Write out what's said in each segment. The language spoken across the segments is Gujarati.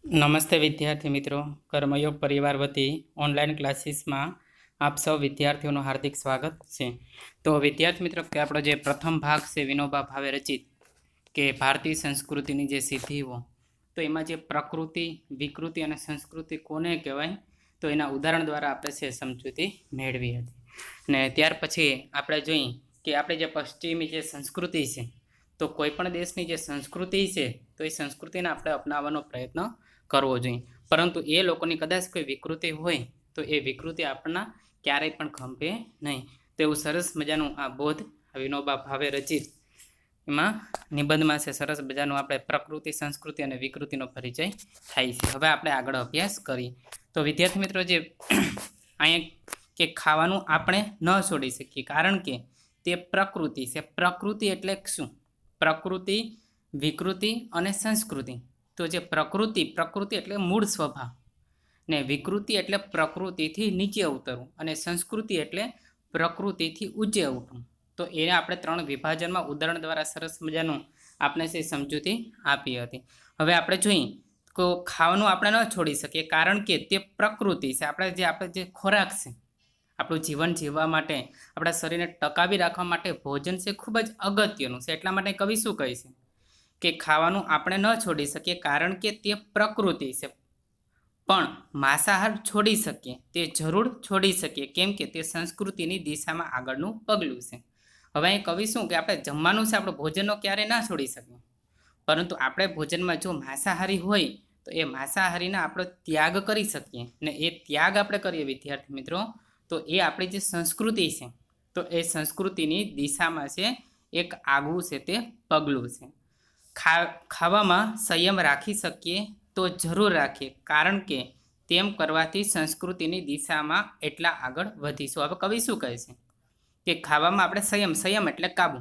નમસ્તે વિદ્યાર્થી મિત્રો, કર્મયોગ પરિવાર વતી ઓનલાઈન ક્લાસીસમાં આપ સૌ વિદ્યાર્થીઓનું હાર્દિક સ્વાગત છે. તો વિદ્યાર્થી મિત્રો, કે આપણો જે પ્રથમ ભાગ છે વિનોબા ભાવે રચિત કે ભારતીય સંસ્કૃતિની જે સિદ્ધિઓ, તો એમાં જે પ્રકૃતિ, વિકૃતિ અને સંસ્કૃતિ કોને કહેવાય, તો એના ઉદાહરણ દ્વારા આપણે છે સમજૂતી મેળવી હતી. ને ત્યાર પછી આપણે જોઈએ કે આપણે જે પશ્ચિમી જે સંસ્કૃતિ છે, તો કોઈ પણ દેશની જે સંસ્કૃતિ છે, તો એ સંસ્કૃતિને આપણે અપનાવવાનો પ્રયત્ન કરવો જોઈએ. પરંતુ એ લોકોની કદાચ કોઈ વિકૃતિ હોય તો એ વિકૃતિ આપણને ક્યારેય પણ ગમે નહીં. તો એવું સરસ મજાનું આ બોધ વિનોબા ભાવે રચિત એમાં નિબંધમાં છે સરસ મજાનું આપણે પ્રકૃતિ, સંસ્કૃતિ અને વિકૃતિનો પરિચય થાય છે. હવે આપણે આગળ અભ્યાસ કરીએ. તો વિદ્યાર્થી મિત્રો, જે અહીંયા કે ખાવાનું આપણે ન છોડી શકીએ કારણ કે તે પ્રકૃતિ છે. પ્રકૃતિ એટલે શું? પ્રકૃતિ, વિકૃતિ અને સંસ્કૃતિ. તો જે પ્રકૃતિ એટલે મૂળ સ્વભાવ, ને વિકૃતિ એટલે પ્રકૃતિથી નીચે ઉતરવું, અને સંસ્કૃતિ એટલે પ્રકૃતિથી ઊંચે ઉઠવું. તો એને આપણે 3 વિભાજનમાં ઉદાહરણ દ્વારા સરસ મજાનું આપણે જે સમજૂતી આપી હતી. હવે આપણે જોઈએ તો ખાવાનું આપણે ન છોડી શકીએ કારણ કે તે પ્રકૃતિ છે. આપણે જે ખોરાક છે, આપણું જીવન જીવવા માટે, આપણા શરીરને ટકાવી રાખવા માટે ભોજન છે ખૂબ જ અગત્યનું છે. એટલા માટે કવિ શું કહે છે કે ખાવાનું આપણે ન છોડી શકીએ કારણ કે તે પ્રકૃતિ છે, પણ માંસાહાર છોડી શકીએ, તે જરૂર છોડી શકીએ, કેમ કે તે સંસ્કૃતિની દિશામાં આગળનું પગલું છે. હવે અહીં કવિ શું કે આપણે જમવાનું છે, આપણું ભોજનનો ક્યારેય ના છોડી શકીએ, પરંતુ આપણે ભોજનમાં જો માંસાહારી હોય તો એ માંસાહારીને આપણે ત્યાગ કરી શકીએ, ને એ ત્યાગ આપણે કરીએ વિદ્યાર્થી મિત્રો, તો એ આપણી જે સંસ્કૃતિ છે, તો એ સંસ્કૃતિની દિશામાં છે એક આગવું છે તે પગલું છે. ખાવામાં સંયમ રાખી શકીએ તો જરૂર રાખીએ, કારણ કે તેમ કરવાથી સંસ્કૃતિની દિશામાં એટલા આગળ વધીશું. હવે કવિ શું કહે છે કે ખાવામાં આપણે સંયમ એટલે કાબુ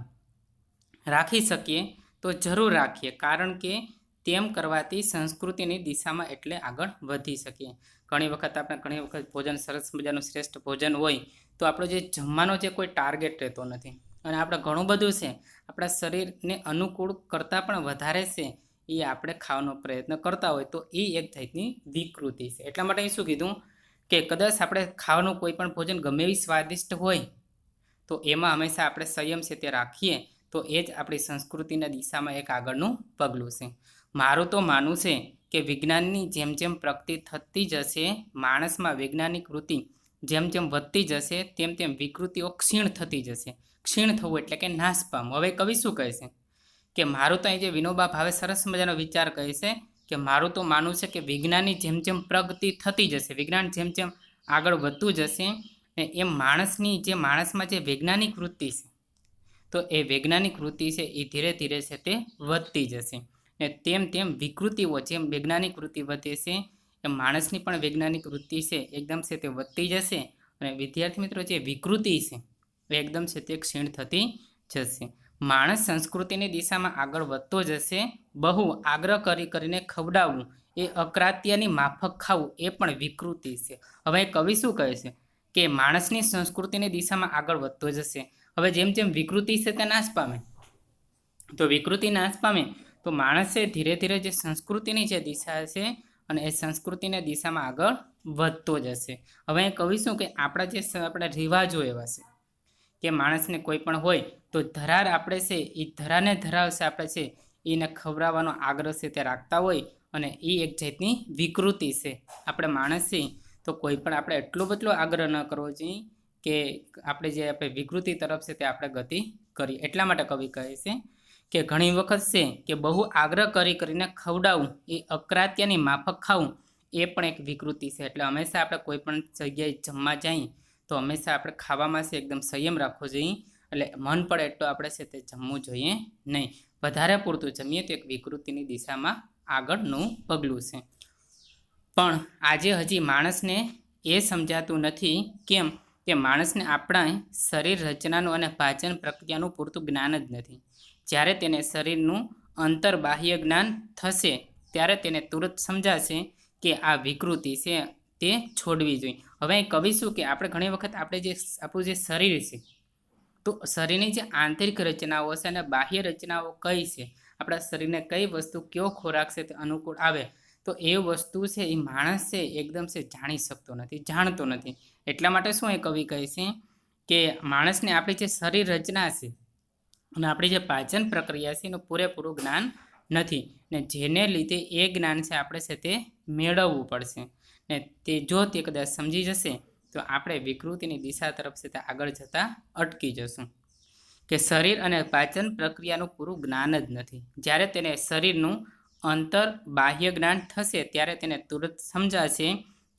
રાખી શકીએ તો જરૂર રાખીએ, કારણ કે તેમ કરવાથી સંસ્કૃતિની દિશામાં એટલે આગળ વધી શકીએ. ઘણી વખત ભોજન સરસ મજાનું શ્રેષ્ઠ ભોજન હોય તો આપણો જે જમવાનો જે કોઈ ટાર્ગેટ રહેતો નથી, અને આપણે ઘણું બધું છે આપણા શરીરને અનુકૂળ કરતાં પણ વધારે છે એ આપણે ખાવાનો પ્રયત્ન કરતા હોય તો એ એક જાતની વિકૃતિ છે. એટલા માટે શું કીધું કે કદાચ આપણે ખાવાનું કોઈ પણ ભોજન ગમે એવી સ્વાદિષ્ટ હોય તો એમાં હંમેશા આપણે સંયમ છે તે રાખીએ, તો એ જ આપણી સંસ્કૃતિના દિશામાં એક આગળનું પગલું છે. મારું તો માનવું છે કે વિજ્ઞાનની જેમ જેમ પ્રગતિ થતી જશે, માણસમાં વૈજ્ઞાનિક વૃત્તિ જેમ જેમ વધતી જશે, તેમ તેમ વિકૃતિઓ ક્ષીણ થતી જશે. ક્ષીણ થવું એટલે કે નાશ પામવું. હવે કવિ શું કહે છે કે મારું તો અહીં જે વિનોબા ભાવે સરસ મજાનો વિચાર કહે છે કે મારું તો માનવું છે કે વિજ્ઞાનની જેમ જેમ પ્રગતિ થતી જશે, વિજ્ઞાન જેમ જેમ આગળ વધતું જશે, ને એમ માણસમાં જે વૈજ્ઞાનિક વૃત્તિ છે, તો એ વૈજ્ઞાનિક વૃત્તિ છે એ ધીરે ધીરે છે તે વધતી જશે, ને તેમ તેમ વિકૃતિઓ જેમ વૈજ્ઞાનિક વૃત્તિ વધે છે એમ માણસની પણ વૈજ્ઞાનિક વૃત્તિ છે એકદમ છે તે વધતી જશે, અને વિદ્યાર્થી મિત્રો જે વિકૃતિ છે એ એકદમ છે તે ક્ષીણ થતી જશે. માણસ સંસ્કૃતિની દિશામાં આગળ વધતો જશે. બહુ આગ્રહ કરીને ખવડાવવું, એ અક્રાત્યની માફક ખાવું, એ પણ વિકૃતિ છે. હવે કવિ શું કહે છે કે માણસની સંસ્કૃતિની દિશામાં આગળ વધતો જશે. હવે જેમ જેમ વિકૃતિ છે તે નાશ પામે, તો વિકૃતિ નાશ પામે તો માણસે ધીરે ધીરે જે સંસ્કૃતિની જે દિશા છે, અને એ સંસ્કૃતિની દિશામાં આગળ વધતો જશે. હવે કવિ શું કે આપણા રિવાજો એવા છે કે માણસને કોઈ પણ હોય તો ધરાર આપણે છે એ ધરાને ધરાવશે, આપણે છે એને ખવડાવવાનો આગ્રહ છે તે રાખતા હોય, અને એ એક જાતની વિકૃતિ છે. આપણે માણસ છે તો કોઈ પણ આપણે એટલો બધો આગ્રહ ન કરવો જોઈએ કે આપણે વિકૃતિ તરફ છે તે આપણે ગતિ કરી. એટલા માટે કવિ કહે છે કે ઘણી વખત છે કે બહુ આગ્રહ કરીને ખવડાવવું, એ અક્રાત્યની માફક ખાવું, એ પણ એક વિકૃતિ છે. એટલે હંમેશા આપણે કોઈ પણ જગ્યાએ જમવા જઈએ તો હંમેશા આપણે ખાવામાં છે એકદમ સંયમ રાખવો જોઈએ. એટલે મન પડે એટલું આપણે છે તે જમવું જોઈએ નહીં. વધારે પૂરતું જમીએ તો એક વિકૃતિની દિશામાં આગળનું પગલું છે. પણ આજે હજી માણસને એ સમજાતું નથી. કેમ કે માણસને આપણા શરીર રચનાનું અને પાચન પ્રક્રિયાનું પૂરતું જ્ઞાન જ નથી. જ્યારે તેને શરીરનું અંતરબાહ્ય જ્ઞાન થશે ત્યારે તેને તુરંત સમજાશે કે આ વિકૃતિ છે તે છોડવી જોઈએ. હવે કવિ શું કે આપણે ઘણી વખત આપણું જે શરીર છે, તો શરીરની જે આંતરિક રચનાઓ છે અને બાહ્ય રચનાઓ કઈ છે, આપણા શરીરને કઈ વસ્તુ, કયો ખોરાક છે તે અનુકૂળ આવે, તો એ વસ્તુ છે એ માણસ છે એકદમ છે જાણી શકતો નથી, જાણતો નથી. એટલા માટે શું એ કવિ કહે છે કે માણસને આપણી જે શરીર રચના છે અને આપણી જે પાચન પ્રક્રિયા છે એનું પૂરેપૂરું જ્ઞાન નથી, ને જેને લીધે એ જ્ઞાન છે આપણે છે તે મેળવવું પડશે. ને તે જો તે કદાચ સમજી જશે તો આપણે વિકૃતિની દિશા તરફ છે તે આગળ જતા અટકી જશું. કે શરીર અને પાચન પ્રક્રિયાનું પૂરું જ્ઞાન જ નથી. જ્યારે તેને શરીરનું અંતર બાહ્ય જ્ઞાન થશે ત્યારે તેને તુરંત સમજાશે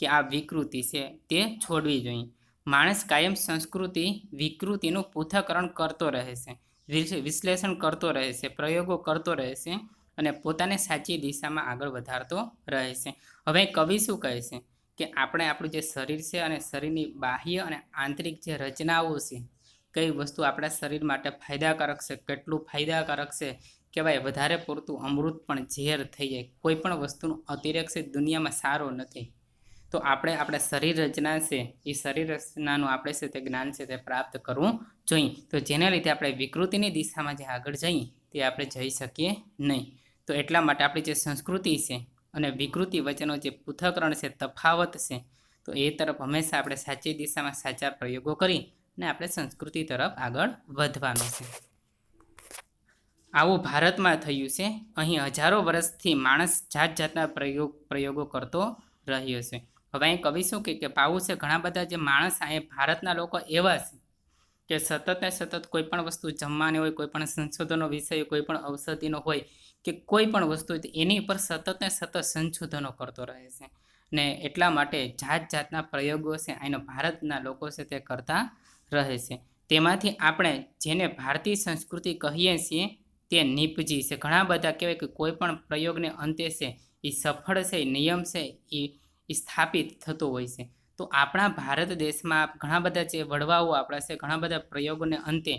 કે આ વિકૃતિ છે, તે છોડવી જોઈએ. માણસ કાયમ સંસ્કૃતિ વિકૃતિનું પૃથ્થકરણ કરતો રહે છે, વિશ્લેષણ કરતો રહે છે, પ્રયોગો કરતો રહે છે અને પોતાને સાચી દિશામાં આગળ વધારતો રહે છે. હવે કવિ શું કહે છે કે આપણે આપણું જે શરીર છે અને શરીરની બાહ્ય અને આંતરિક જે રચનાઓ છે, કઈ વસ્તુ આપણા શરીર માટે ફાયદાકારક છે, કેટલું ફાયદાકારક છે, કહેવાય વધારે પૂરતું અમૃત પણ ઝેર થઈ જાય. કોઈ પણ વસ્તુનો અતિરેક છે દુનિયામાં સારો નથી. તો આપણે આપણા શરીર રચના છે એ શરીર રચનાનું આપણે છે તે જ્ઞાન છે તે પ્રાપ્ત કરવું જોઈએ. તો જેના લીધે આપણે વિકૃતિની દિશામાં જે આગળ જઈએ તે આપણે જઈ શકીએ નહીં. તો એટલા માટે આપણી જે સંસ્કૃતિ છે અને વિકૃતિ વચ્ચેનો જે પૃથ્થકરણ છે, તફાવત છે, તો એ તરફ હંમેશા આપણે સાચી દિશામાં સાચા પ્રયોગો કરી ને આપણે સંસ્કૃતિ તરફ આગળ વધવાનું છે. આવું ભારતમાં થયું છે. અહીં હજારો વર્ષથી માણસ જાત જાતના પ્રયોગો કરતો રહ્યો છે. હવે અહીં કવિ શું કે પાવું છે ઘણા બધા જે માણસ અહીં ભારતના લોકો એવા છે કે સતત ને સતત કોઈ પણ વસ્તુ જમવાની હોય, કોઈ પણ સંશોધનનો વિષય, કોઈ પણ ઔષધિનો હોય કે કોઈ પણ વસ્તુ એની ઉપર સતત ને સતત સંશોધનો કરતો રહે છે. ને એટલા માટે જાત જાતના પ્રયોગો છે અહીંનો ભારતના લોકો છે તે કરતા રહે છે. તેમાંથી આપણે જેને ભારતીય સંસ્કૃતિ કહીએ છીએ તે નીપજી છે. ઘણા બધા કહેવાય કે કોઈ પણ પ્રયોગને અંતે છે એ સફળ છે, નિયમ છે એ સ્થાપિત થતો હોય છે. તો આપણા ભારત દેશમાં ઘણા બધા જે વડવાઓ આપણા છે, ઘણા બધા પ્રયોગોને અંતે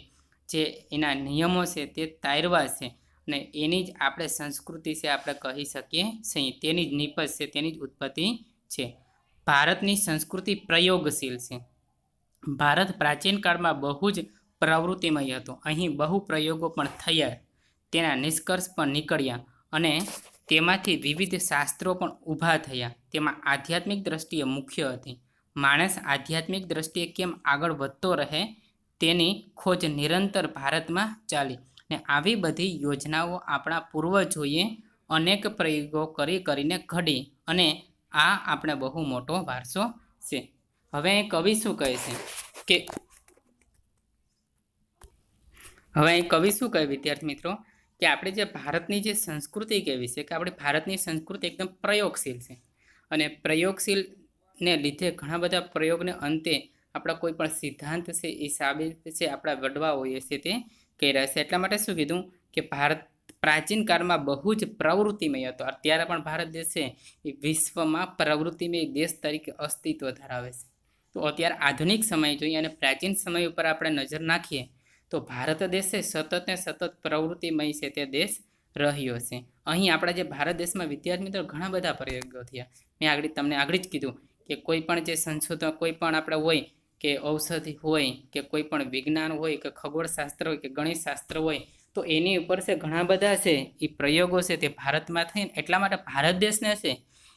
જે એના નિયમો છે તે તારવા છે અને એની જ આપણે સંસ્કૃતિ છે આપણે કહી શકીએ છીએ. તેની જ નિપજ છે, તેની જ ઉત્પત્તિ છે. ભારતની સંસ્કૃતિ પ્રયોગશીલ છે. ભારત પ્રાચીન કાળમાં બહુ જ પ્રવૃત્તિમય હતો. અહીં બહુ પ્રયોગો પણ થયા, તેના નિષ્કર્ષ પણ નીકળ્યા અને તેમાંથી વિવિધ શાસ્ત્રો પણ ઊભા થયા. તેમાં આધ્યાત્મિક દ્રષ્ટિએ મુખ્ય હતી. માણસ આધ્યાત્મિક દ્રષ્ટિએ કેમ આગળ વધતો રહે તેની ખોજ નિરંતર ભારતમાં ચાલી. ને આવી બધી યોજનાઓ આપણા પૂર્વજોએ અનેક પ્રયોગો કરીને ઘડી અને આ આપણે બહુ મોટો વારસો છે. હવે કવિ શું કહે છે કે વિદ્યાર્થી મિત્રો કે આપણે જે ભારતની જે સંસ્કૃતિ કેવી છે કે આપણી ભારતની સંસ્કૃતિ એકદમ પ્રયોગશીલ છે અને પ્રયોગશીલને લીધે ઘણા બધા પ્રયોગને અંતે આપણા કોઈ પણ સિદ્ધાંત છે એ સાબિત છે આપણા વડવાઓએ છે તે કર્યા છે. એટલા માટે શું કીધું કે ભારત પ્રાચીન કાળમાં બહુ જ પ્રવૃત્તિમય હતો. અત્યારે પણ ભારત દેશ છે એ વિશ્વમાં પ્રવૃત્તિમય દેશ તરીકે અસ્તિત્વ ધરાવે છે. તો અત્યારે આધુનિક સમય જોઈએ અને પ્રાચીન સમય ઉપર આપણે નજર નાખીએ તો ભારત દેશ છે સતત ને સતત પ્રવૃત્તિમય છે તે દેશ રહ્યો છે. અહીં આપણા જે ભારત દેશમાં વિદ્યાર્થી મિત્રો ઘણા બધા પ્રયોગો થયા. મેં તમને આગળ જ કીધું કે કોઈ પણ જે સંશોધન કોઈ પણ આપણે હોય કે ઔષધિ હોય કે કોઈ પણ વિજ્ઞાન હોય કે ખગોળશાસ્ત્ર હોય કે ગણિતશાસ્ત્ર હોય તો એની ઉપર છે ઘણા બધા છે એ પ્રયોગો છે તે ભારતમાં થઈને એટલા માટે ભારત દેશને છે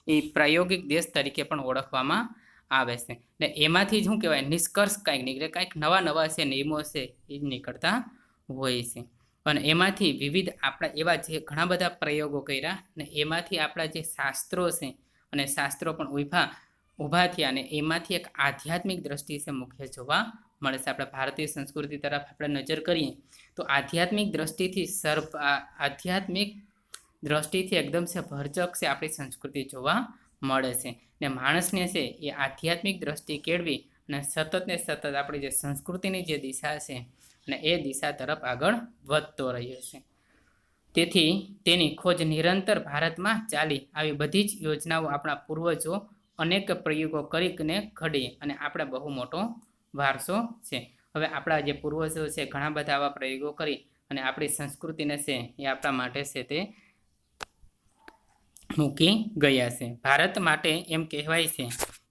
એ પ્રાયોગિક દેશ તરીકે પણ ઓળખવામાં આવે છે. ને એમાંથી જ શું કહેવાય નિષ્કર્ષ કાંઈક નીકળે, કાંઈક નવા છે નિયમો છે એ નીકળતા હોય છે. અને એમાંથી વિવિધ આપણા એવા જે ઘણા બધા પ્રયોગો કર્યા ને એમાંથી આપણા જે શાસ્ત્રો છે અને શાસ્ત્રો પણ ઊભા થયા અને એમાંથી એક આધ્યાત્મિક દ્રષ્ટિ છે મુખ્ય જોવા મળે છે. આપણે ભારતીય સંસ્કૃતિ તરફ આપણે નજર કરીએ તો આધ્યાત્મિક દ્રષ્ટિથી એકદમ છે ભરચક છે આપણી સંસ્કૃતિ જોવા મળે છે. ને માણસને છે એ આધ્યાત્મિક દ્રષ્ટિ કેળવી અને સતત ને સતત આપણી જે સંસ્કૃતિની જે દિશા છે અને એ દિશા તરફ આગળ વધતો રહ્યો છે. તેથી તેની ખોજ નિરંતર ભારતમાં ચાલી. આવી બધી જ યોજનાઓ આપણા પૂર્વજો અનેક પ્રયોગો કરીને ઘડી અને આપણે બહુ મોટો વારસો છે. હવે આપણા જે પૂર્વજો છે ઘણા બધા આવા પ્રયોગો કરી અને આપણી સંસ્કૃતિને છે એ આપણા માટે છે તે મૂકી ગયા છે. ભારત માટે એમ કહેવાય છે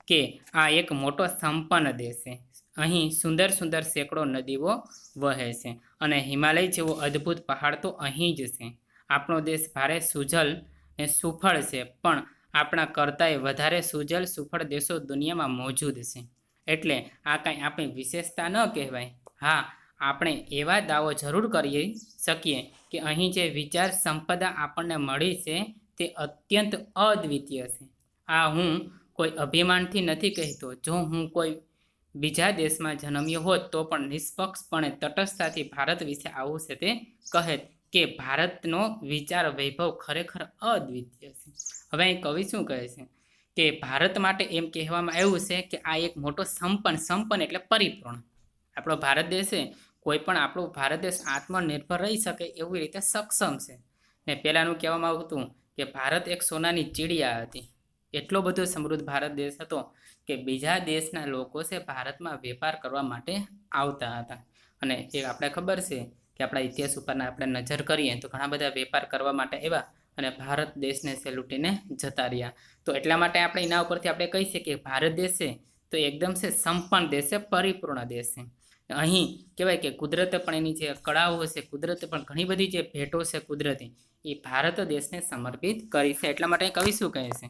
કે આ એક મોટો સંપન્ન દેશ છે. અહીં સુંદર સુંદર સેંકડો નદીઓ વહે છે અને હિમાલય જેવો અદ્ભુત પહાડ તો અહીં જ છે. આપણો દેશ ભારે સુજલ ને સુફળ છે પણ આપણા કરતાંય વધારે સુજલ સુફળ દેશો દુનિયામાં મોજૂદ છે. એટલે આ કાંઈ આપણી વિશેષતા ન કહેવાય. હા, આપણે એવા દાવો જરૂર કરી શકીએ કે અહીં જે વિચાર સંપદા આપણને મળી છે તે અત્યંત અદ્વિતીય છે. આ હું કોઈ અભિમાનથી નથી કહેતો. જો હું કોઈ બીજા દેશમાં જન્મ્યો હોત તો પણ નિષ્પક્ષપણે તટસ્થતાથી ભારત વિશે આવું છે તે કહેત કે ભારતનો વિચાર વૈભવ ખરેખર અદ્વિતીય છે. હવે અહીં કવિ શું કહે છે કે ભારત માટે એમ કહેવામાં આવ્યું છે કે આ એક મોટો સંપન્ન એટલે પરિપૂર્ણ આપણો ભારત દેશ છે. કોઈ પણ આપણો ભારત દેશ આત્મનિર્ભર રહી શકે એવી રીતે સક્ષમ છે. ને પહેલાંનું કહેવામાં આવતું કે ભારત એક સોનાની ચીડિયા હતી. એટલો બધો સમૃદ્ધ ભારત દેશ હતો કે બીજા દેશના લોકો છે ભારતમાં વેપાર કરવા માટે આવતા હતા. અને એ આપણે ખબર છે કે આપણા ઇતિહાસ ઉપરના આપણે નજર કરીએ તો ઘણા બધા વેપાર કરવા માટે એવા અને ભારત દેશને લૂંટીને જતા રહ્યા. તો એટલા માટે આપણે એના ઉપરથી આપણે કહી શકીએ કે ભારત દેશ છે તો એકદમ છે સંપન્ન દેશ છે, પરિપૂર્ણ દેશ છે. અહીં કહેવાય કે કુદરતે પણ એની જે કળાઓ છે, કુદરતે પણ ઘણી બધી જે ભેટો છે કુદરતી, એ ભારત દેશને સમર્પિત કરી છે. એટલા માટે કવિ શું કહે છે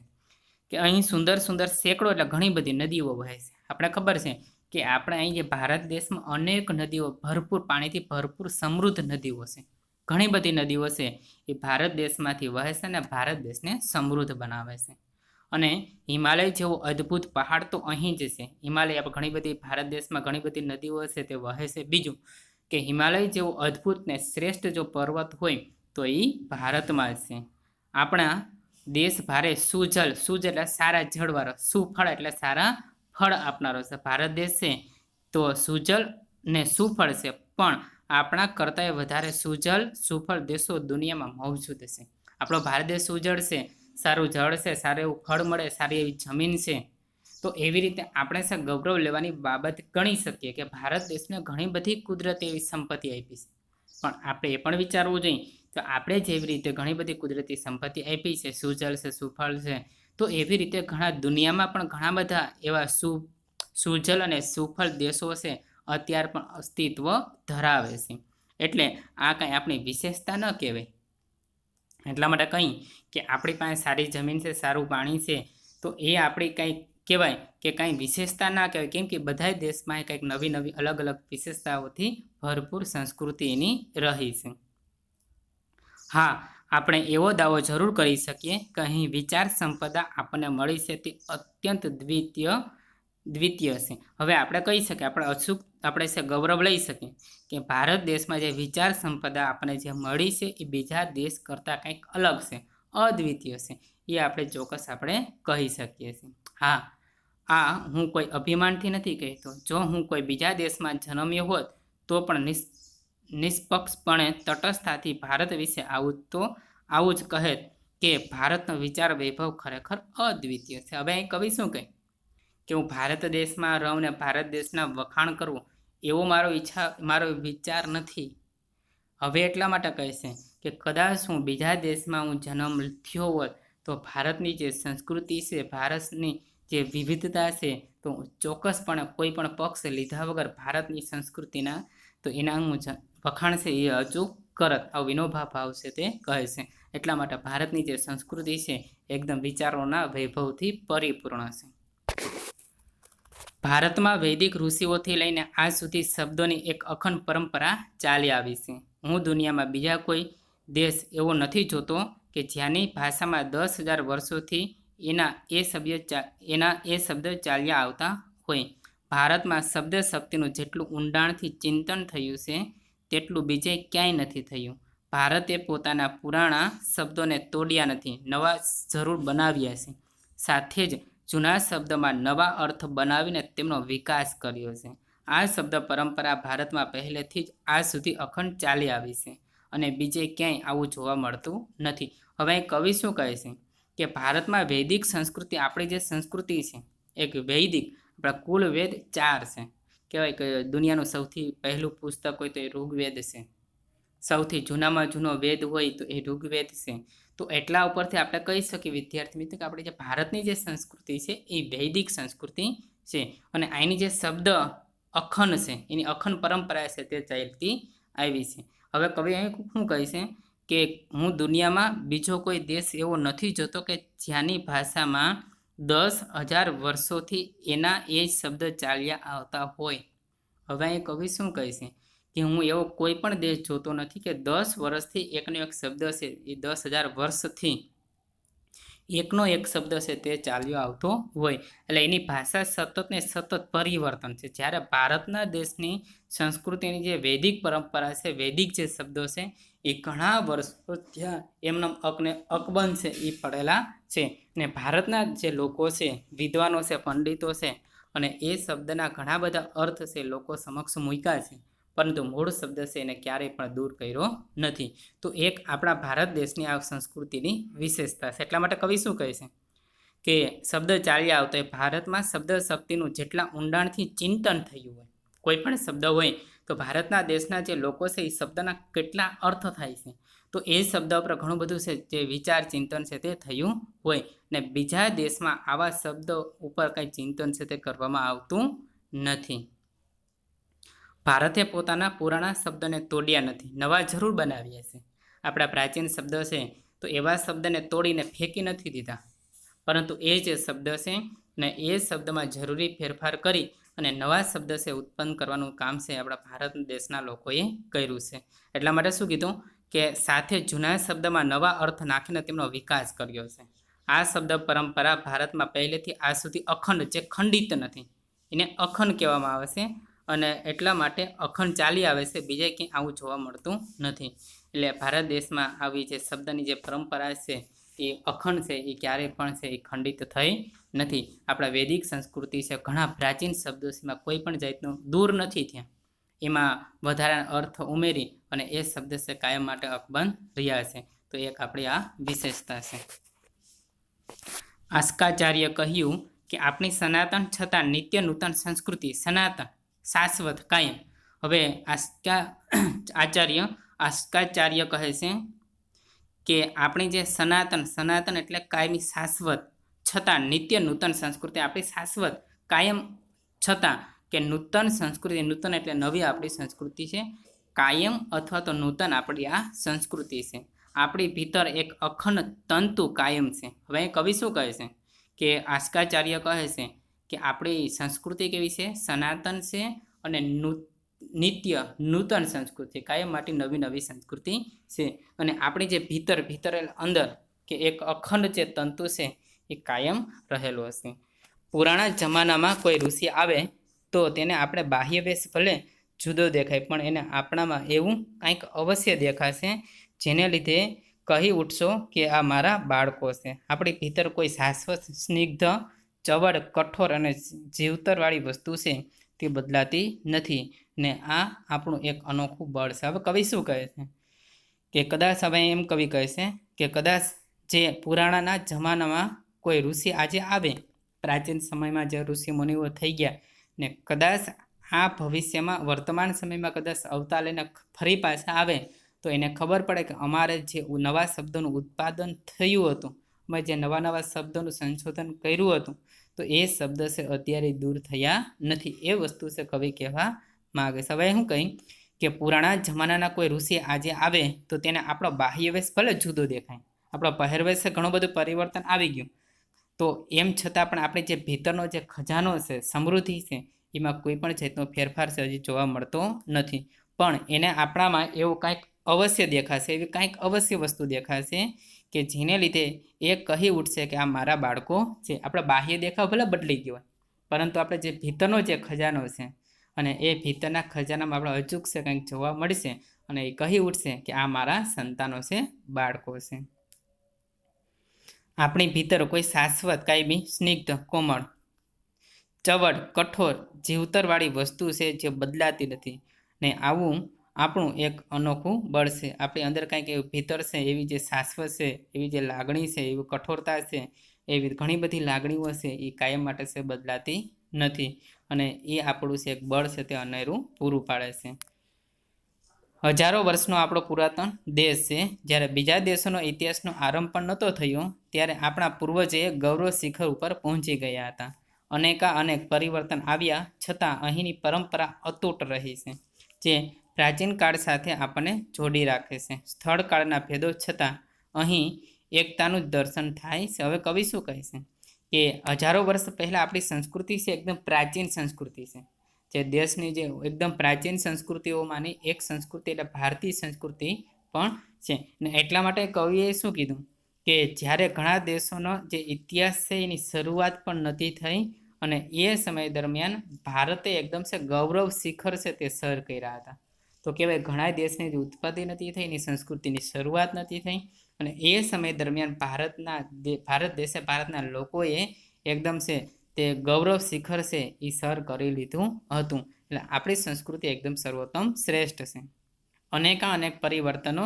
કે અહીં સુંદર સુંદર સેંકડો એટલે ઘણી બધી નદીઓ વહે છે. આપણે ખબર છે કે આપણે અહીં જે ભારત દેશમાં અનેક નદીઓ ભરપૂર પાણીથી ભરપૂર સમૃદ્ધ નદીઓ છે. ઘણી બધી નદીઓ છે એ ભારત દેશમાંથી વહે છે અને ભારત દેશને સમૃદ્ધ બનાવે છે. અને હિમાલય જેવો અદ્ભુત પહાડ તો અહીં જ છે. હિમાલય ઘણી બધી ભારત દેશમાં ઘણી બધી નદીઓ છે તે વહે છે. બીજું કે હિમાલય જેવો અદ્ભુત ને શ્રેષ્ઠ જો પર્વત હોય તો એ ભારતમાં જ છે. આપણા દેશ ભારે સુજલ એટલે સારા જળવાળો, સુફળ એટલે સારા ફળ આપનારો છે. ભારત દેશ છે તો સુજલ ને સુફળ છે, પણ આપણા કરતાંય વધારે સુજલ સુફળ દેશો દુનિયામાં મોજૂદ છે. આપણો ભારત દેશ સુજળ છે, સારું જળ છે, સારું એવું ફળ મળે, સારી એવી જમીન છે. તો એવી રીતે આપણે છે ગૌરવ લેવાની બાબત ગણી શકીએ કે ભારત દેશને ઘણી બધી કુદરતી એવી સંપત્તિ આપી છે. પણ આપણે એ પણ વિચારવું જોઈએ તો આપણે જેવી રીતે ઘણી બધી કુદરતી સંપત્તિ આપી છે, સુજળ છે, સુફળ છે, તો એવી રીતે ઘણા દુનિયામાં પણ ઘણા બધા એવા સુજલ અને સુફળ દેશો છે અત્યારે પણ અસ્તિત્વ ધરાવે છે. એટલે આ કાંઈ આપણી વિશેષતા ન કહેવાય. એટલા માટે કંઈ કે આપણી પાસે સારી જમીન છે, સારું પાણી છે, તો એ આપણી કંઈ કહેવાય કે કાંઈ વિશેષતા ના કહેવાય. કેમ કે બધા દેશમાં કંઈક નવી નવી અલગ અલગ વિશેષતાઓથી ભરપૂર સંસ્કૃતિ એની રહી છે. હા, આપણે એવો દાવો જરૂર કરી શકીએ કે અહીં વિચાર સંપદા આપણને મળી છે તે અત્યંત દ્વિતીય છે. હવે આપણે કહી શકીએ, આપણે અચૂક આપણે છે ગૌરવ લઈ શકીએ કે ભારત દેશમાં જે વિચાર સંપદા આપણને જે મળી છે એ બીજા દેશ કરતાં કંઈક અલગ છે, અદ્વિતીય છે. એ આપણે ચોક્કસ આપણે કહી શકીએ છીએ. હા, આ હું કોઈ અભિમાનથી નથી કહેતો. જો હું કોઈ બીજા દેશમાં જન્મ્યો હોત તો પણ નિષ્પક્ષપણે તટસ્થતાથી ભારત વિશે આવું જ કહેત કે ભારતનો વિચાર વૈભવ ખરેખર અદ્વિતીય છે. હવે અહીં કવિ શું કહે કે હું ભારત દેશમાં રહું ને ભારત દેશના વખાણ કરવું એવો મારો વિચાર નથી. હવે એટલા માટે કહે છે કે કદાચ હું બીજા દેશમાં હું જન્મ થયો હોત તો ભારતની જે સંસ્કૃતિ છે, ભારતની જે વિવિધતા છે, તો ચોક્કસપણે કોઈ પણ પક્ષ લીધા વગર ભારતની સંસ્કૃતિના તો એના હું વખાણ છે એ અચૂક કરત. આવું વિનોબા ભાવ છે તે કહે છે. એટલા માટે ભારતની જે સંસ્કૃતિ છે એકદમ વિચારોના વૈભવથી પરિપૂર્ણ છે. ભારતમાં વૈદિક ઋષિઓથી લઈને આજ સુધી શબ્દોની એક અખંડ પરંપરા ચાલી આવી છે. હું દુનિયામાં બીજા કોઈ દેશ એવો નથી જોતો કે જ્યાંની ભાષામાં 10,000 વર્ષોથી એના એ શબ્દ ચાલ્યા આવતા હોય. ભારતમાં શબ્દ શક્તિનું જેટલું ઊંડાણથી ચિંતન થયું છે તેટલું બીજે ક્યાંય નથી થયું. ભારતે પોતાના પુરાણા શબ્દોને તોડ્યા નથી, નવા જરૂર બનાવ્યા છે. સાથે જ જૂના શબ્દમાં નવા અર્થ બનાવીને તેમનો વિકાસ કર્યો છે. આ શબ્દ પરંપરા ભારતમાં પહેલેથી જ આજ સુધી અખંડ ચાલી આવી છે અને બીજે ક્યાંય આવું જોવા મળતું નથી. હવે કવિ શું કહે છે કે ભારતમાં વૈદિક સંસ્કૃતિ, આપણી જે સંસ્કૃતિ છે એક વૈદિક, આપણા કુલ વેદ 4 છે. કહેવાય કે દુનિયાનું સૌથી પહેલું પુસ્તક હોય તો એ ઋગ્વેદ છે. સૌથી જૂનામાં જૂનો વેદ હોય તો એ ઋગ્વેદ છે. તો એટલા ઉપરથી આપણે કહી શકીએ વિદ્યાર્થી મિત્રો કે આપણી જે ભારતની જે સંસ્કૃતિ છે એ વૈદિક સંસ્કૃતિ છે અને અહીંની જે શબ્દ અખંડ છે, એની અખંડ પરંપરા છે તે ચાલતી આવી છે. હવે કવિ અહીં શું કહે છે કે હું દુનિયામાં બીજો કોઈ દેશ એવો નથી જોતો કે જ્યાંની ભાષામાં 10,000 વર્ષોથી એના એ જ શબ્દ ચાલ્યા આવતા હોય. હવે અહીં કવિ શું કહે છે કે હું એવો કોઈ પણ દેશ જોતો નથી કે 10 વર્ષથી એકનો એક શબ્દ છે એ 10,000 વર્ષથી એકનો એક શબ્દ છે તે ચાલ્યો આવતો હોય. એટલે એની ભાષા સતત ને સતત પરિવર્તન છે. જ્યારે ભારતના દેશની સંસ્કૃતિની જે વૈદિક પરંપરા છે, વૈદિક જે શબ્દો છે એ ઘણા વર્ષો ત્યાં એમનો અકબંધ છે એ પડેલા છે. ને ભારતના જે લોકો છે, વિદ્વાનો છે, પંડિતો છે, અને એ શબ્દના ઘણા બધા અર્થ છે લોકો સમક્ષ મૂક્યા છે, પરંતુ મૂળ શબ્દ છે એને ક્યારેય પણ દૂર કર્યો નથી. તો એક આપણા ભારત દેશની આ સંસ્કૃતિની વિશેષતા છે. એટલા માટે કવિ શું કહે છે કે શબ્દ ચાલ્યા આવતો હોય. ભારતમાં શબ્દ શક્તિનું જેટલા ઊંડાણથી ચિંતન થયું હોય, કોઈ પણ શબ્દ હોય તો ભારતના દેશના જે લોકો છે એ શબ્દના કેટલા અર્થ થાય છે, તો એ શબ્દ પર ઘણું બધું છે જે વિચાર ચિંતન છે તે થયું હોય. ને બીજા દેશમાં આવા શબ્દ ઉપર કંઈ ચિંતન છે તે કરવામાં આવતું નથી. ભારતે પોતાના પુરાણા શબ્દને તોડ્યા નથી, નવા જરૂર બનાવ્યા છે. આપણા પ્રાચીન શબ્દ છે તો એવા શબ્દને તોડીને ફેંકી નથી દીધા, પરંતુ એ જે શબ્દ છે ને એ શબ્દમાં જરૂરી ફેરફાર કરી અને નવા શબ્દ છે ઉત્પન્ન કરવાનું કામ છે આપણા ભારત દેશના લોકોએ કર્યું છે. એટલા માટે શું કીધું કે સાથે જૂના શબ્દમાં નવા અર્થ નાખીને તેમનો વિકાસ કર્યો છે. આ શબ્દ પરંપરા ભારતમાં પહેલેથી આજ સુધી અખંડ, જે ખંડિત નથી એને અખંડ કહેવામાં આવે છે. અને એટલા માટે અખંડ ચાલી આવે છે, બીજે ક્યાંય આવું જોવા મળતું નથી. એટલે ભારત દેશમાં આવી જે શબ્દની જે પરંપરા છે એ અખંડ છે, એ ક્યારેય પણ છે એ ખંડિત થઈ નથી. આપણા વૈદિક સંસ્કૃતિ છે, ઘણા પ્રાચીન શબ્દો છે, એમાં કોઈ પણ જાતનું દૂર નથી થયા, એમાં વધારાના અર્થ ઉમેરી અને એ શબ્દ છે કાયમ માટે અકબંધ રહ્યા છે. તો એક આપણી આ વિશેષતા છે. આસ્કાચાર્ય કહ્યું કે આપણી સનાતન છતાં નિત્ય નૂતન સંસ્કૃતિ, સનાતન, શાશ્વત, કાયમ. હવે આસ્કાચાર્ય કહે છે કે આપણી જે સનાતન એટલે કાયમી, શાશ્વત, છતાં નિત્ય નૂતન સંસ્કૃતિ, આપણી શાશ્વત કાયમ છતાં કે નૂતન સંસ્કૃતિ, નૂતન એટલે નવી આપણી સંસ્કૃતિ છે, કાયમ અથવા તો નૂતન આપણી આ સંસ્કૃતિ છે. આપણી ભીતર એક અખંડ તંતુ કાયમ છે. હવે કવિ શું કહે છે કે આસ્કાચાર્ય કહે છે કે આપણી સંસ્કૃતિ કેવી છે, સનાતન છે અને નિત્ય નૂતન સંસ્કૃતિ, કાયમ માટે નવી નવી સંસ્કૃતિ છે. અને આપણી જે ભીતર અંદર કે એક અખંડ જે તંતુ છે એ કાયમ રહેલો હશે. પુરાણા જમાનામાં કોઈ ઋષિ આવે તો તેને આપણે બાહ્ય વેશ ભલે જુદો દેખાય, પણ એને આપણામાં એવું કંઈક અવશ્ય દેખાશે જેને લીધે કહી ઉઠશો કે આ મારા બાળકો છે. આપણી ભીતર કોઈ શાશ્વત, સ્નિગ્ધ, ચવડ, કઠોર અને જીવતરવાળી વસ્તુ છે તે બદલાતી નથી. ને આ આપણું એક અનોખું બળ છે. હવે કવિ શું કહે છે કે કદાચ, હવે એમ કવિ કહે છે કે કદાચ જે પુરાણાના જમાનામાં કોઈ ઋષિ આજે આવે, પ્રાચીન સમયમાં જે ઋષિ મુનિઓ થઈ ગયા ને કદાચ આ ભવિષ્યમાં વર્તમાન સમયમાં કદાચ અવતાર લઈને ફરી પાછા આવે તો એને ખબર પડે કે અમારે જે નવા શબ્દોનું ઉત્પાદન થયું હતું, અમે જે નવા શબ્દોનું સંશોધન કર્યું હતું, તો એ શબ્દ છે અત્યારે દૂર થયા નથી. એ વસ્તુ છે કવિ કહેવા માગે છે. હવે હું કહી કે પુરાણા જમાનાના કોઈ ઋષિ આજે આવે તો તેને આપણો બાહ્ય વેશ ભલે જુદો દેખાય, આપણો પહેરવેશ છે ઘણું બધું પરિવર્તન આવી ગયું, તો એમ છતાં પણ આપણે જે ભીતરનો જે ખજાનો છે, સમૃદ્ધિ છે, એમાં કોઈ પણ જાતનો ફેરફાર છે હજી જોવા મળતો નથી. પણ એને આપણામાં એવું કાંઈક અવશ્ય દેખાશે, એવી કાંઈક અવશ્ય વસ્તુ દેખાશે કે જેને લીધે એ કહી ઉઠશે કે આ મારા બાળકો છે. આપણા બાહ્ય દેખાવ ભલે બદલી ગયો હોય, પરંતુ આપણે જે ભીતરનો જે ખજાનો છે અને એ ભીતરના ખજાનામાં આપણે અચૂક છે કંઈક જોવા મળશે અને એ કહી ઉઠશે કે આ મારા સંતાનો છે, બાળકો છે. આપણી ભીતર કોઈ શાશ્વત, કાયમી, સ્નિગ્ધ, કોમળ, ચવડ, કઠોર, જીવતરવાળી વસ્તુ છે જે બદલાતી નથી. ને આવું આપણું એક અનોખું બળ છે. આપણી અંદર કંઈક એવું ભીતર છે, એવી જે શાશ્વત છે, એવી જે લાગણી છે, એવી કઠોરતા છે, એવી ઘણી બધી લાગણીઓ છે એ કાયમ માટે છે બદલાતી નથી. અને એ આપણું છે એક બળ છે તે અનેરું પૂરું પાડે છે. હજારો વર્ષનો આપણો પુરાતન દેશ છે. જ્યારે બીજા દેશોનો ઇતિહાસનો આરંભ પણ નહોતો થયો ત્યારે આપણા પૂર્વજોએ ગૌરવ શિખર ઉપર પહોંચી ગયા હતા. અનેક પરિવર્તન આવ્યા છતાં અહીંની પરંપરા અતૂટ રહી છે. જે પ્રાચીન કાળ સાથે આપણને જોડી રાખે છે. સ્થળ કાળના ભેદો છતાં અહીં એકતાનું જ દર્શન થાય છે. હવે કવિ શું કહે છે કે હજારો વર્ષ પહેલાં આપણી સંસ્કૃતિ છે એકદમ પ્રાચીન સંસ્કૃતિ છે. જે દેશની જે એકદમ પ્રાચીન સંસ્કૃતિઓમાંની એક સંસ્કૃતિ એટલે ભારતીય સંસ્કૃતિ પણ છે. ને એટલા માટે કવિએ શું કીધું કે જ્યારે ઘણા દેશોનો જે ઇતિહાસ છે એની શરૂઆત પણ નથી થઈ અને એ સમય દરમિયાન ભારતે એકદમ છે ગૌરવ શિખર છે તે સર કર્યા હતા. તો કહેવાય ઘણા દેશની જે ઉત્પત્તિ નથી થઈ એની સંસ્કૃતિની શરૂઆત નથી થઈ અને એ સમય દરમિયાન ભારતના લોકોએ એકદમ છે તે ગૌરવ શિખર છે એ સર કરી લીધું હતું. એટલે આપણી સંસ્કૃતિ એકદમ સર્વોત્તમ શ્રેષ્ઠ છે. અનેક પરિવર્તન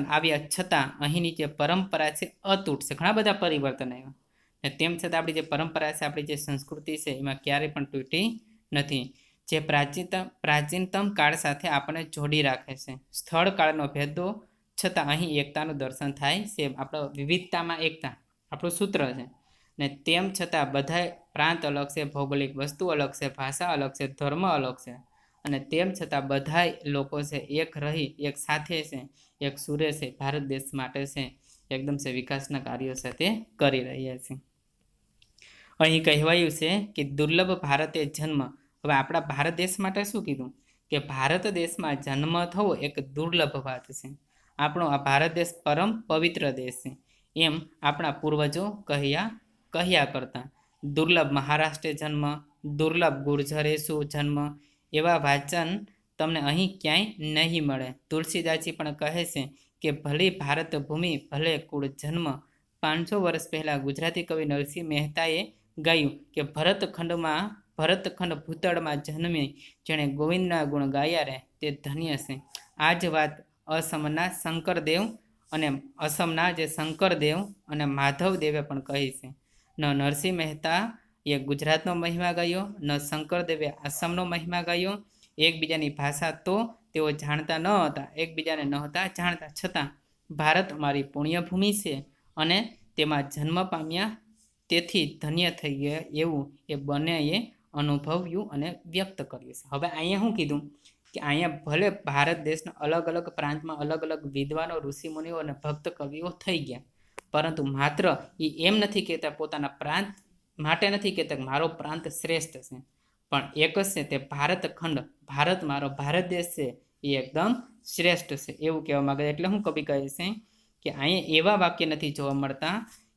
આવ્યા છતાં અહીંની જે પરંપરા છે અતૂટ છે. ઘણા બધા પરિવર્તન આવ્યા તેમ છતાં આપણી જે પરંપરા છે આપણી જે સંસ્કૃતિ છે એમાં ક્યારેય પણ તૂટી નથી. જે પ્રાચીનતમ કાળ સાથે આપણને જોડી રાખે છે. સ્થળ કાળનો ભેદો છતાં અહીં એકતાનું દર્શન થાય છે. આપણો વિવિધતામાં એકતા આપણું સૂત્ર છે. ને તેમ છતાં બધા પ્રાંત અલગ છે, ભૌગોલિક વસ્તુ અલગ છે, ભાષા અલગ છે, ધર્મ અલગ છે અને તેમ છતાં બધા લોકો છે એક રહી એક સાથે છે, એક સુરે છે, ભારત દેશ માટે છે એકદમ છે વિકાસના કાર્યો સાથે કરી રહ્યા છે. અહીં કહેવાયું છે કે દુર્લભ ભારતે જન્મ. હવે આપણા ભારત દેશ માટે શું કીધું કે ભારત દેશમાં જન્મ થવો એક દુર્લભ વાત છે. આપણો આ ભારત દેશ પરમ પવિત્ર દેશ છે એમ આપણા પૂર્વજો કહ્યા કરતા. દુર્લભ મહારાષ્ટ્રે જન્મ, દુર્લભ ગુર્જરેશુ જન્મ એવા વાચન તમને અહીં ક્યાંય નહીં મળે. તુલસીદાસજી પણ કહે છે કે ભલે ભારત ભૂમિ ભલે કુળ જન્મ. 500 વર્ષ પહેલાં ગુજરાતી કવિ નરસિંહ મહેતાએ ગાયું કે ભરતખંડ ભૂતળમાં જન્મી જેણે ગોવિંદના ગુણ ગાયા રે તે ધન્ય છે. આ જ વાત અસમના શંકરદેવ અને માધવદેવે પણ કહી છે. ન નરસિંહ મહેતા એ ગુજરાતનો મહિમા ગાયો, ન શંકરદેવે આસામનો મહિમા ગાયો. એકબીજાની ભાષા તો તેઓ જાણતા ન હતા, એકબીજાને ન હતા જાણતા, છતાં ભારત અમારી પુણ્યભૂમિ છે અને તેમાં જન્મ પામ્યા તેથી ધન્ય થઈ ગયા એવું એ બંનેએ અનુભવ્યું અને વ્યક્ત કર્યું છે. હવે અહીંયા શું કીધું કે અહીંયા ભલે ભારત દેશના અલગ અલગ પ્રાંતમાં અલગ અલગ વિદ્વાનો, ઋષિમુનિઓ અને ભક્ત કવિઓ થઈ ગયા, પરંતુ માત્ર એ એમ નથી કહેતા પોતાના પ્રાંત માટે નથી કહેતા કે મારો પ્રાંત શ્રેષ્ઠ છે, પણ એક જ છે તે ભારતખંડ, ભારત મારો ભારત દેશ છે એ એકદમ શ્રેષ્ઠ છે એવું કહેવા માંગે. એટલે હું કવિ કહે છે કે અહીંયા એવા વાક્ય નથી જોવા મળતા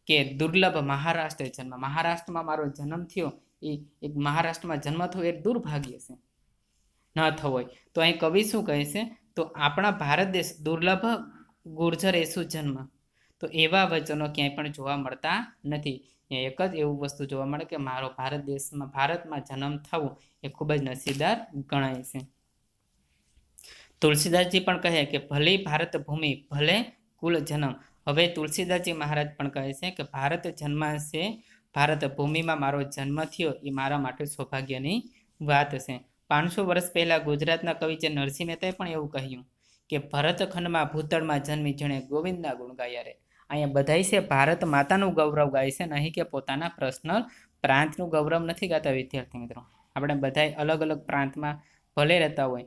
કે દુર્લભ મહારાષ્ટ્ર જન્મ, મહારાષ્ટ્રમાં મારો જન્મ થયો એ એક મહારાષ્ટ્રમાં જન્મ થયો એ દુર્ભાગ્ય છે ન થવો હોય. તો અહીં કવિ શું કહે છે તો આપણા ભારત દેશ દુર્લભ ગુર્જર એસુ જન્મ, તો એવા વચનો ક્યાંય પણ જોવા મળતા નથી. એક જ એવું વસ્તુ જોવા મળે કે મારો ભારતમાં જન્મ થવો એ ખૂબ જ નસીબદાર ગણાય છે. તુલસીદાસજી પણ કહે કે ભલે ભારત ભૂમિ ભલે કુલ જન્મ. હવે તુલસીદાસજી મહારાજ પણ કહે છે કે ભારત જન્માશે, ભારત ભૂમિમાં મારો જન્મ થયો એ મારા માટે સૌભાગ્યની વાત છે. 500 વર્ષ પહેલા ગુજરાતના કવિ છે નરસિંહ મહેતાએ પણ એવું કહ્યું કે ભરતખંડમાં ભૂતળમાં જન્મી જેણે ગોવિંદના ગુણ ગાયા રે. અહીંયા બધાય છે ભારત માતાનું ગૌરવ ગાય છે, નહીં કે પોતાના પર્સનલ પ્રાંતનું ગૌરવ નથી ગાતા. વિદ્યાર્થી મિત્રો, આપણે બધાય અલગ અલગ પ્રાંતમાં ભલે રહેતા હોય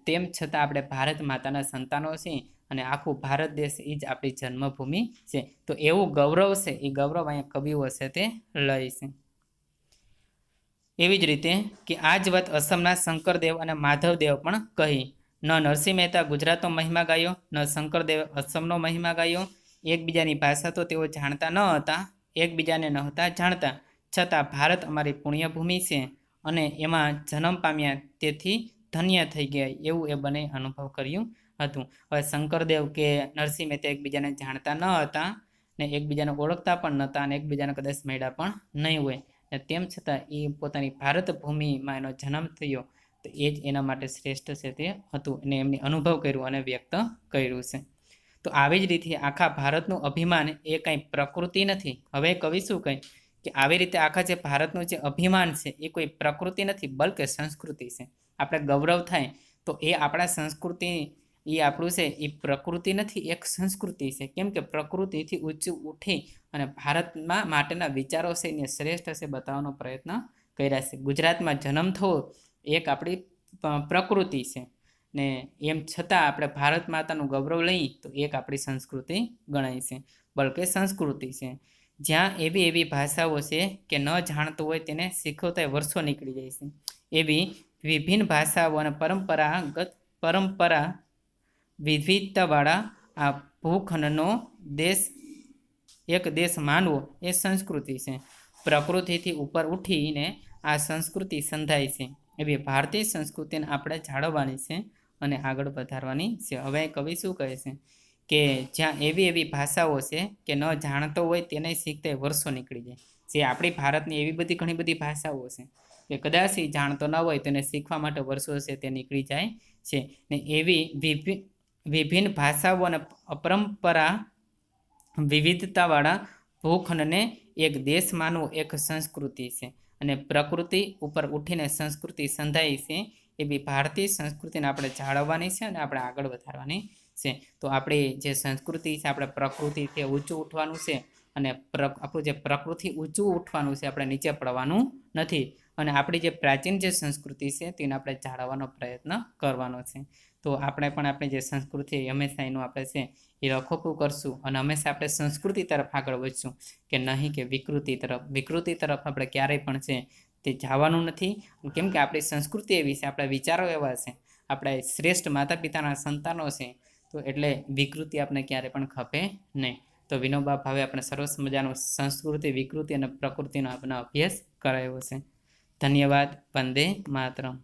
તેમ છતાં આપણે ભારત માતાના સંતાનો છીએ અને આખું ભારત દેશ એ જ આપણી જન્મભૂમિ છે. તો એવું ગૌરવ છે, એ ગૌરવ અહીંયા કવિઓ છે તે લઈ છે. એવી જ રીતે કે આ જ વાત અસમના શંકરદેવ અને માધવદેવ પણ કહી. ન નરસિંહ મહેતા ગુજરાતનો મહિમા ગાયો, ન શંકરદેવે અસમનો મહિમા ગાયો. એકબીજાની ભાષા તો તેઓ જાણતા ન હતા, એકબીજાને ન હતા જાણતા, છતાં ભારત અમારી પુણ્યભૂમિ છે અને એમાં જન્મ પામ્યા તેથી ધન્ય થઈ ગયા એવું એ બંને અનુભવ કર્યું હતું. હવે શંકરદેવ કે નરસિંહ મહેતા એકબીજાને જાણતા ન હતા ને એકબીજાને ઓળખતા પણ નહોતા અને એકબીજાને કદાચ મળ્યા પણ નહીં હોય, તેમ છતાં એ પોતાની ભારત ભૂમિમાં એનો જન્મ થયો તો એ જ એના માટે શ્રેષ્ઠ છે તે હતું અને એમને અનુભવ કર્યું અને વ્યક્ત કર્યું છે. તો આવી જ રીતે આખા ભારતનું અભિમાન એ કંઈ પ્રકૃતિ નથી. હવે કવિ શું કહે કે આવી રીતે આખા જે ભારતનું જે અભિમાન છે એ કોઈ પ્રકૃતિ નથી બલકે સંસ્કૃતિ છે. આપણે ગૌરવ થાય તો એ આપણા સંસ્કૃતિ, એ આપણું છે એ પ્રકૃતિ નથી, એક સંસ્કૃતિ છે. કેમ કે પ્રકૃતિથી ઊંચું ઉઠી અને ભારતમાં માટેના વિચારો છે એને શ્રેષ્ઠ છે બતાવવાનો પ્રયત્ન કર્યા છે. ગુજરાતમાં જન્મ થવો એક આપણી પ્રકૃતિ છે ને એમ છતાં આપણે ભારત માતાનું ગૌરવ લઈએ તો એક આપણી સંસ્કૃતિ ગણાય છે, બલકે સંસ્કૃતિ છે. જ્યાં એવી એવી ભાષાઓ છે કે ન જાણતું હોય તેને શીખવતા વર્ષો નીકળી જાય છે. એવી વિભિન્ન ભાષાઓ અને પરંપરા વિવિધતાવાળા આ ભૂખંડનો દેશ એક દેશ માનવો એ સંસ્કૃતિ છે. પ્રકૃતિથી ઉપર ઉઠીને આ સંસ્કૃતિ સંધાય છે. એવી ભારતીય સંસ્કૃતિને આપણે જાળવવાની છે અને આગળ વધારવાની છે. હવે કવિ શું કહે છે કે જ્યાં એવી એવી ભાષાઓ છે કે ન જાણતો હોય તેને શીખતા વર્ષો નીકળી જાય. જે આપણી ભારતની એવી બધી ઘણી બધી ભાષાઓ છે કે કદાચ જાણતો ન હોય તેને શીખવા માટે વર્ષો છે તે નીકળી જાય છે. ને એવી વિભિન્ન ભાષાઓ અને પરંપરા વિવિધતાવાળા ભૂખંડને એક દેશ માનવો એક સંસ્કૃતિ છે. અને પ્રકૃતિ ઉપર ઉઠીને સંસ્કૃતિ સંધાઈ છે. એવી ભારતીય સંસ્કૃતિને આપણે જાળવવાની છે અને આપણે આગળ વધારવાની છે. તો આપણી જે સંસ્કૃતિ છે આપણે પ્રકૃતિથી ઊંચું ઉઠવાનું છે અને આપણું જે પ્રકૃતિ ઊંચું ઉઠવાનું છે, આપણે નીચે પડવાનું નથી. અને આપણી જે પ્રાચીન જે સંસ્કૃતિ છે તેને આપણે જાળવવાનો પ્રયત્ન કરવાનો છે. તો આપણે પણ આપણી જે સંસ્કૃતિ હંમેશા એનું આપણે છે એ રખોપું કરશું અને હંમેશા આપણે સંસ્કૃતિ તરફ આગળ વધશું કે નહીં કે વિકૃતિ તરફ આપણે ક્યારેય પણ છે તે જવાનું નથી. કેમ કે આપણી સંસ્કૃતિ એવી છે, આપણા વિચારો એવા છે, આપણા શ્રેષ્ઠ માતા પિતાના સંતાનો છે, તો એટલે વિકૃતિ આપણે ક્યારે પણ ખપે નહીં. તો વિનોબા ભાવે આપણે સરસ મજાનો સંસ્કૃતિ, વિકૃતિ અને પ્રકૃતિનો આપણે અભ્યાસ કરાયો છે. ધન્યવાદ. વંદે માતરમ.